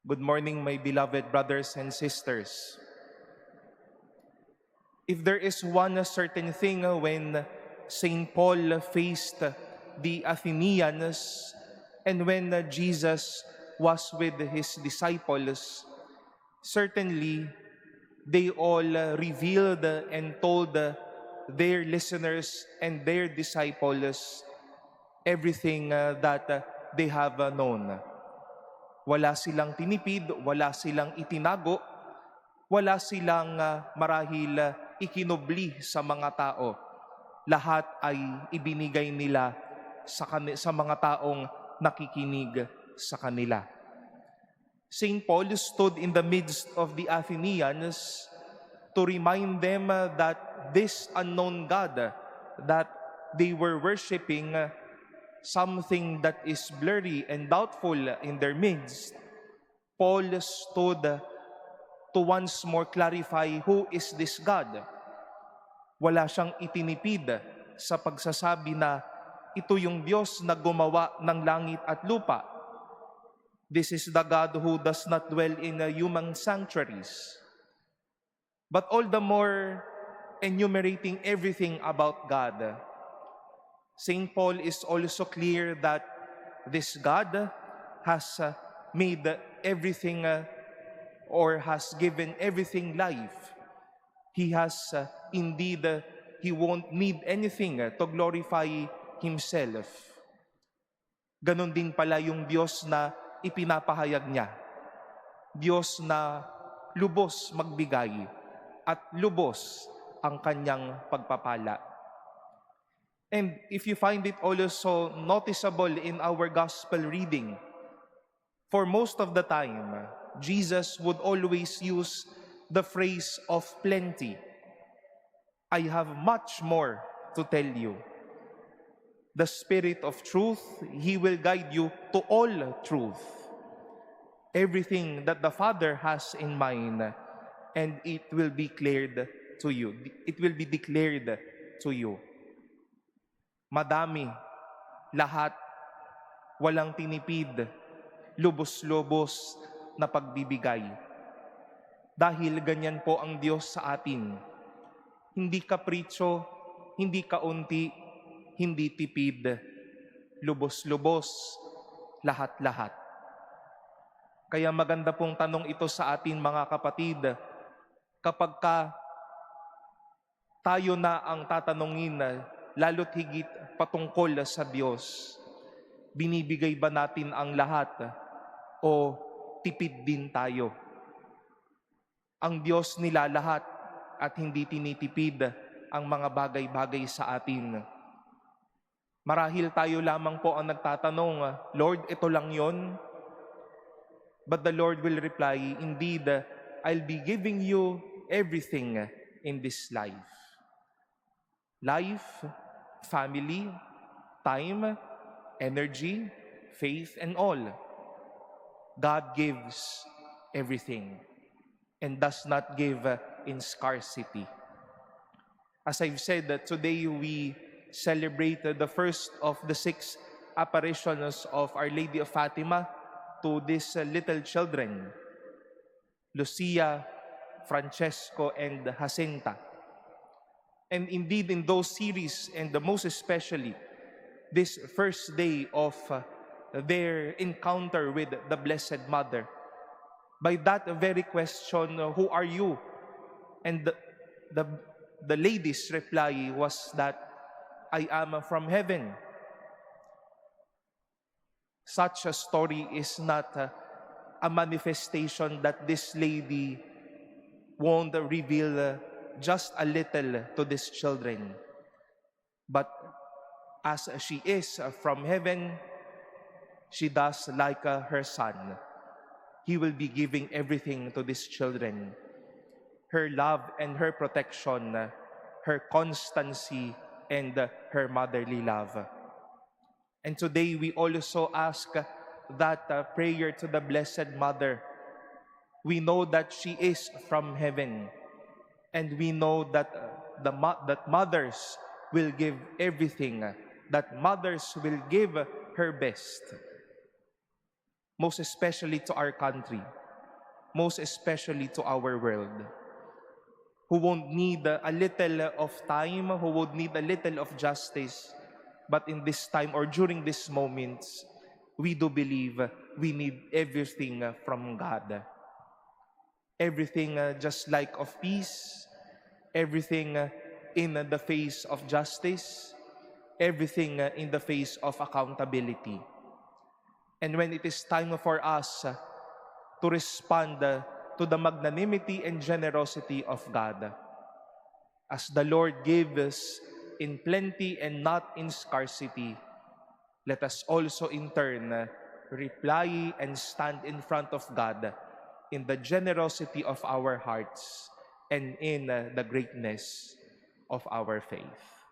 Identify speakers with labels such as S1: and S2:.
S1: Good morning, my beloved brothers and sisters. If there is one certain thing when St. Paul faced the Athenians and when Jesus was with his disciples, certainly they all revealed and told their listeners and their disciples everything that they have known. Wala silang tinipid, wala silang itinago, wala silang marahil ikinubli sa mga tao. Lahat ay ibinigay nila sa mga taong nakikinig sa kanila. St. Paul stood in the midst of the Athenians to remind them that this unknown God that they were worshiping, something that is blurry and doubtful in their midst, Paul stood to once more clarify who is this God. Wala siyang itinipid sa pagsasabi na ito yung Diyos na gumawa ng langit at lupa. This is the God who does not dwell in human sanctuaries. But all the more enumerating everything about God, St. Paul is also clear that this God has made everything or has given everything life. He has indeed, He won't need anything to glorify Himself. Ganon din pala yung Diyos na ipinapahayag niya. Diyos na lubos magbigay at lubos ang kanyang pagpapala. And if you find it also noticeable in our gospel reading, for most of the time, Jesus would always use the phrase of plenty. I have much more to tell you. The Spirit of truth, He will guide you to all truth. Everything that the Father has in mind, and it will be declared to you. It will be declared to you. Madami, lahat, walang tinipid, lubos-lubos na pagbibigay. Dahil ganyan po ang Diyos sa atin. Hindi kapritsyo, hindi kaunti, hindi tipid, lubos-lubos, lahat-lahat. Kaya maganda pong tanong ito sa atin mga kapatid, kapag tayo na ang tatanungin lalo't higit patungkol sa Diyos, binibigay ba natin ang lahat o tipid din tayo? Ang Diyos nila lahat at hindi tinitipid ang mga bagay-bagay sa atin. Marahil tayo lamang po ang nagtatanong, Lord, ito lang yon? But the Lord will reply, indeed, I'll be giving you everything in this life. Life, family, time, energy, faith, and all. God gives everything and does not give in scarcity. As I've said, today we celebrate the first of the 6 apparitions of Our Lady of Fatima to these little children, Lucia, Francesco, and Jacinta. And indeed, in those series, and most especially, this first day of their encounter with the Blessed Mother, by that very question, who are you? And the lady's reply was that, I am from heaven. Such a story is not a manifestation that this lady won't reveal just a little to these children. But as she is from heaven, she does like her Son. He will be giving everything to these children. Her love and her protection, her constancy, and her motherly love. And today we also ask that prayer to the Blessed Mother. We know that she is from heaven, and we know that that mothers will give everything, that mothers will give her best. most especially to our country, most especially to our world, who won't need a little of time, who would need a little of justice. But in this time or during these moments, we do believe we need everything from God. Everything just like of peace, everything in the face of justice, everything in the face of accountability. And when it is time for us to respond to the magnanimity and generosity of God, as the Lord gives in plenty and not in scarcity, let us also in turn reply and stand in front of God in the generosity of our hearts and in the greatness of our faith.